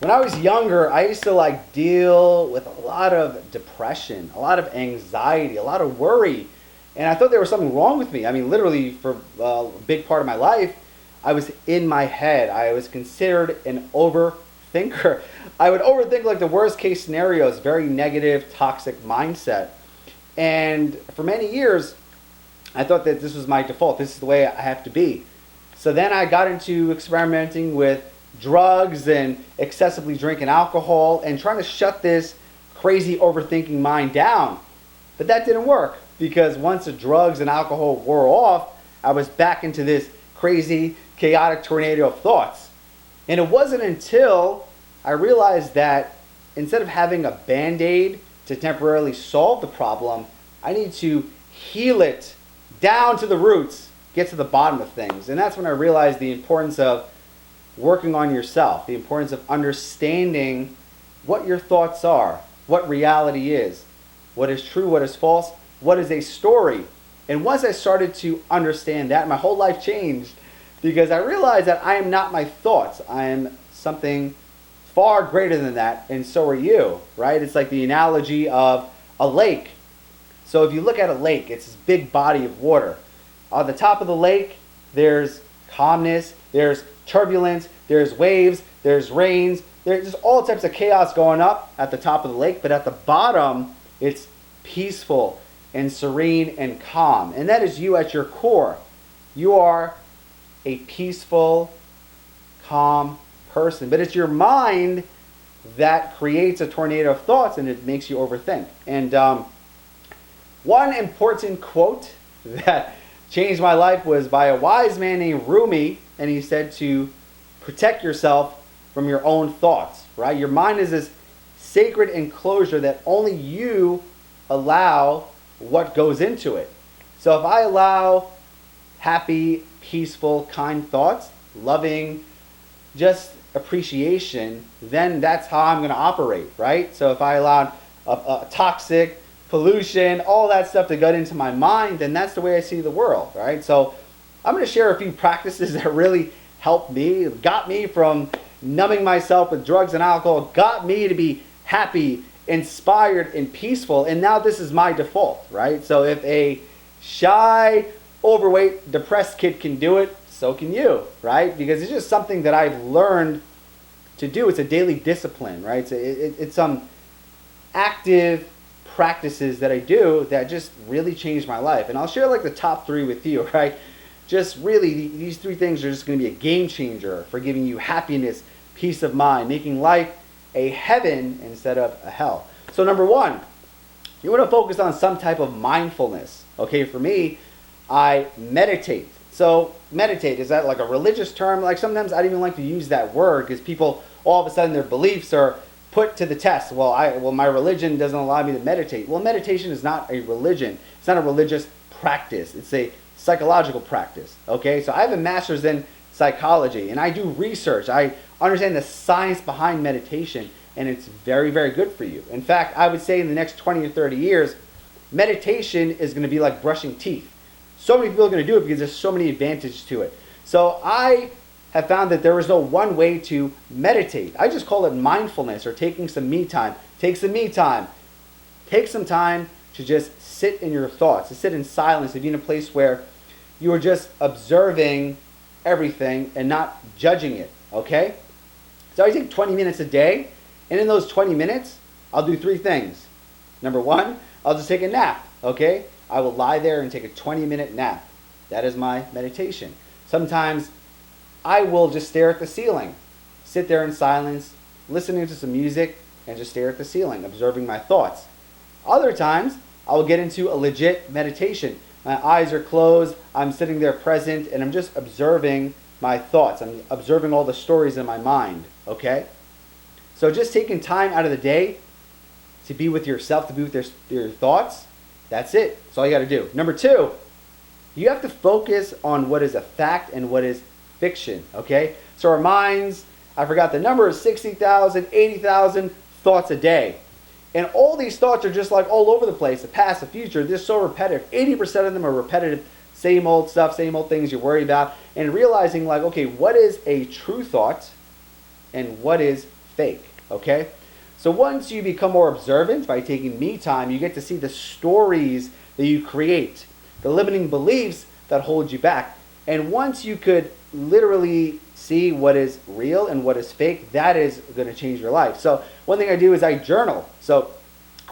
When I was younger, I used to like deal with a lot of depression, a lot of anxiety, a lot of worry. And I thought there was something wrong with me. I mean, literally for a big part of my life, I was in my head. I was considered an overthinker. I would overthink like the worst case scenarios, very negative, toxic mindset. And for many years, I thought that this was my default. This is the way I have to be. So then I got into experimenting with drugs and excessively drinking alcohol and trying to shut this crazy overthinking mind down. But that didn't work because once the drugs and alcohol wore off, I was back into this crazy, chaotic tornado of thoughts. And it wasn't until I realized that instead of having a band-aid to temporarily solve the problem, I need to heal it down to the roots, get to the bottom of things. And that's when I realized the importance of working on yourself, the importance of understanding what your thoughts are, what reality is, what is true, what is false, what is a story. And once I started to understand that, my whole life changed because I realized that I am not my thoughts. I am something far greater than that, and so are you, right? It's like the analogy of a lake. So if you look at a lake, it's this big body of water. On the top of the lake, there's calmness, there's turbulence, there's waves, there's rains, there's just all types of chaos going up at the top of the lake, but at the bottom, it's peaceful and serene and calm. And that is you at your core. You are a peaceful, calm person. But it's your mind that creates a tornado of thoughts and it makes you overthink. And one important quote that changed my life was by a wise man named Rumi, and he said to protect yourself from your own thoughts, right? Your mind is this sacred enclosure that only you allow what goes into it. So if I allow happy, peaceful, kind thoughts, loving, just appreciation, then that's how I'm going to operate, right? So if I allow a toxic, pollution, all that stuff to get into my mind, then that's the way I see the world, right? So I'm going to share a few practices that really helped me, got me from numbing myself with drugs and alcohol, got me to be happy, inspired, and peaceful, and now this is my default, right? So if a shy, overweight, depressed kid can do it, so can you, right? Because it's just something that I've learned to do. It's a daily discipline, right? It's some active practices that I do that just really changed my life. And I'll share like the top 3 with you, right? Just really, these 3 things are just going to be a game changer for giving you happiness, peace of mind, making life a heaven instead of a hell. So number 1, you want to focus on some type of mindfulness. Okay, for me, I meditate. So meditate, is that like a religious term? Like sometimes I don't even like to use that word because people all of a sudden their beliefs are put to the test. Well, my religion doesn't allow me to meditate. Well, meditation is not a religion. It's not a religious practice. It's a psychological practice. Okay, so I have a master's in psychology and I do research. I understand the science behind meditation and it's very, very good for you. In fact, I would say in the next 20 or 30 years, meditation is going to be like brushing teeth. So many people are going to do it because there's so many advantages to it. So I have found that there is no one way to meditate. I just call it mindfulness or taking some me time. Take some me time. Take some time to just sit in your thoughts, to sit in silence, to be in a place where you are just observing everything and not judging it, okay? So I take 20 minutes a day, and in those 20 minutes, I'll do 3 things. Number 1, I'll just take a nap, okay? I will lie there and take a 20-minute nap. That is my meditation. Sometimes I will just stare at the ceiling, sit there in silence, listening to some music, and just stare at the ceiling, observing my thoughts. Other times, I will get into a legit meditation. My eyes are closed, I'm sitting there present, and I'm just observing my thoughts. I'm observing all the stories in my mind, okay? So just taking time out of the day to be with yourself, to be with your thoughts, that's it. That's all you got to do. Number 2, you have to focus on what is a fact and what is fiction, okay? So our minds, I forgot the number, is 60,000, 80,000 thoughts a day. And all these thoughts are just like all over the place, the past, the future. They're so repetitive. 80% of them are repetitive, same old stuff, same old things you worry about. And realizing like, okay, what is a true thought and what is fake, okay? So once you become more observant by taking me time, you get to see the stories that you create, the limiting beliefs that hold you back. And once you could literally see what is real and what is fake, that is going to change your life. So one thing I do is I journal. So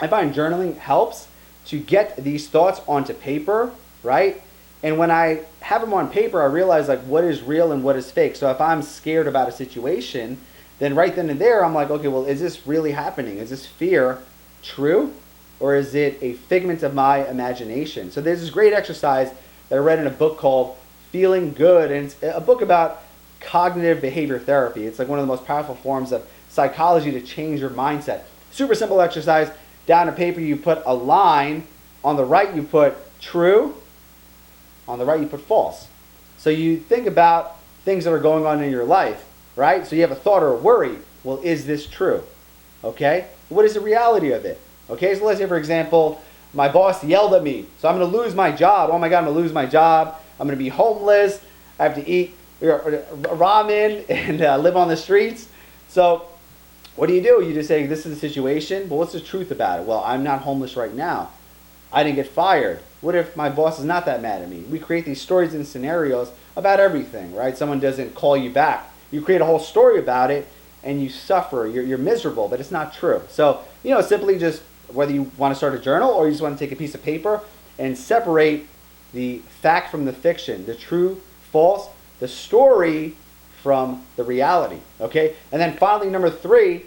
I find journaling helps to get these thoughts onto paper, right? And when I have them on paper, I realize like what is real and what is fake. So if I'm scared about a situation, then right then and there, I'm like, okay, well, is this really happening? Is this fear true? Or is it a figment of my imagination? So there's this great exercise that I read in a book called Feeling Good. And it's a book about cognitive behavior therapy. It's like one of the most powerful forms of psychology to change your mindset. Super simple exercise. Down on paper, you put a line. On the right, you put true. On the right, you put false. So you think about things that are going on in your life, right? So you have a thought or a worry. Well, is this true? Okay? What is the reality of it? Okay, so let's say, for example, my boss yelled at me. So I'm going to lose my job. Oh my God, I'm going to lose my job. I'm going to be homeless. I have to eat ramen and live on the streets. So what do? You just say, this is the situation. Well, what's the truth about it? Well, I'm not homeless right now. I didn't get fired. What if my boss is not that mad at me? We create these stories and scenarios about everything, right? Someone doesn't call you back. You create a whole story about it and you suffer. You're miserable, but it's not true. So, simply just whether you want to start a journal or you just want to take a piece of paper and separate the fact from the fiction, the true, false, the story from the reality, okay? And then finally, number 3,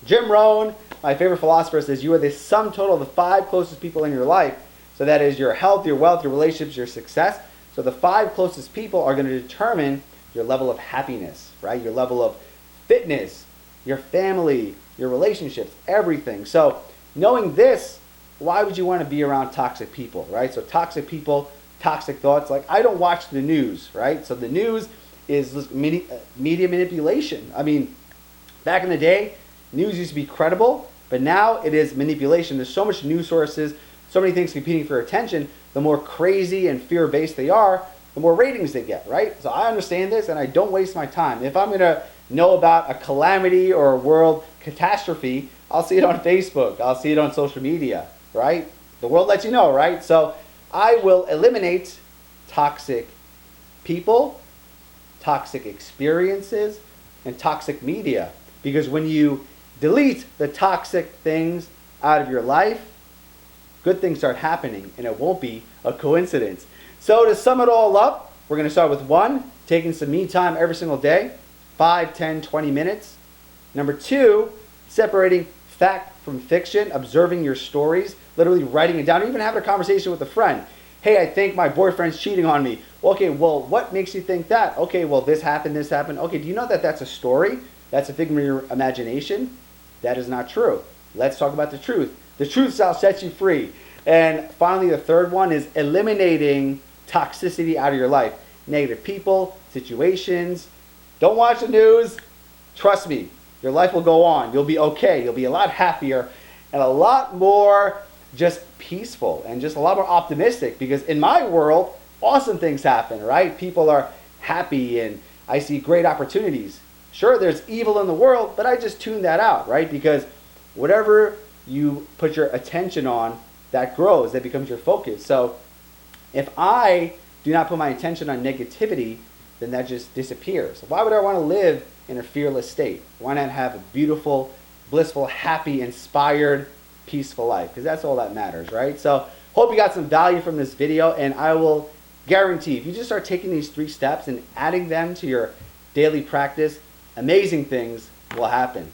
Jim Rohn, my favorite philosopher, says you are the sum total of the 5 closest people in your life. So that is your health, your wealth, your relationships, your success. So the 5 closest people are going to determine your level of happiness, right? Your level of fitness, your family, your relationships, everything. So knowing this, why would you want to be around toxic people, right? So toxic people, toxic thoughts. Like, I don't watch the news, right? So the news is media manipulation. I mean, back in the day, news used to be credible, but now it is manipulation. There's so much news sources, so many things competing for attention. The more crazy and fear-based they are, the more ratings they get, right? So I understand this, and I don't waste my time. If I'm going to know about a calamity or a world catastrophe, I'll see it on Facebook. I'll see it on social media, right? The world lets you know, right? So I will eliminate toxic people, toxic experiences, and toxic media. Because when you delete the toxic things out of your life, good things start happening, and it won't be a coincidence. So to sum it all up, we're going to start with 1, taking some me time every single day, 5, 10, 20 minutes. Number 2, separating fact from fiction, observing your stories, literally writing it down, or even having a conversation with a friend. Hey, I think my boyfriend's cheating on me. Okay, well, what makes you think that? Okay, well, this happened, this happened. Okay, do you know that that's a story? That's a figment of your imagination? That is not true. Let's talk about the truth. The truth shall set you free. And finally, the third one is eliminating toxicity out of your life. Negative people, situations. Don't watch the news. Trust me, your life will go on. You'll be okay. You'll be a lot happier and a lot more just peaceful and just a lot more optimistic, because in my world, awesome things happen, right? People are happy and I see great opportunities. Sure, there's evil in the world, but I just tune that out, right? Because whatever you put your attention on, that grows, that becomes your focus. So if I do not put my attention on negativity, then that just disappears. Why would I want to live in a fearless state? Why not have a beautiful, blissful, happy, inspired, peaceful life? Because that's all that matters, right? So hope you got some value from this video, and I will guarantee if you just start taking these 3 steps and adding them to your daily practice, amazing things will happen.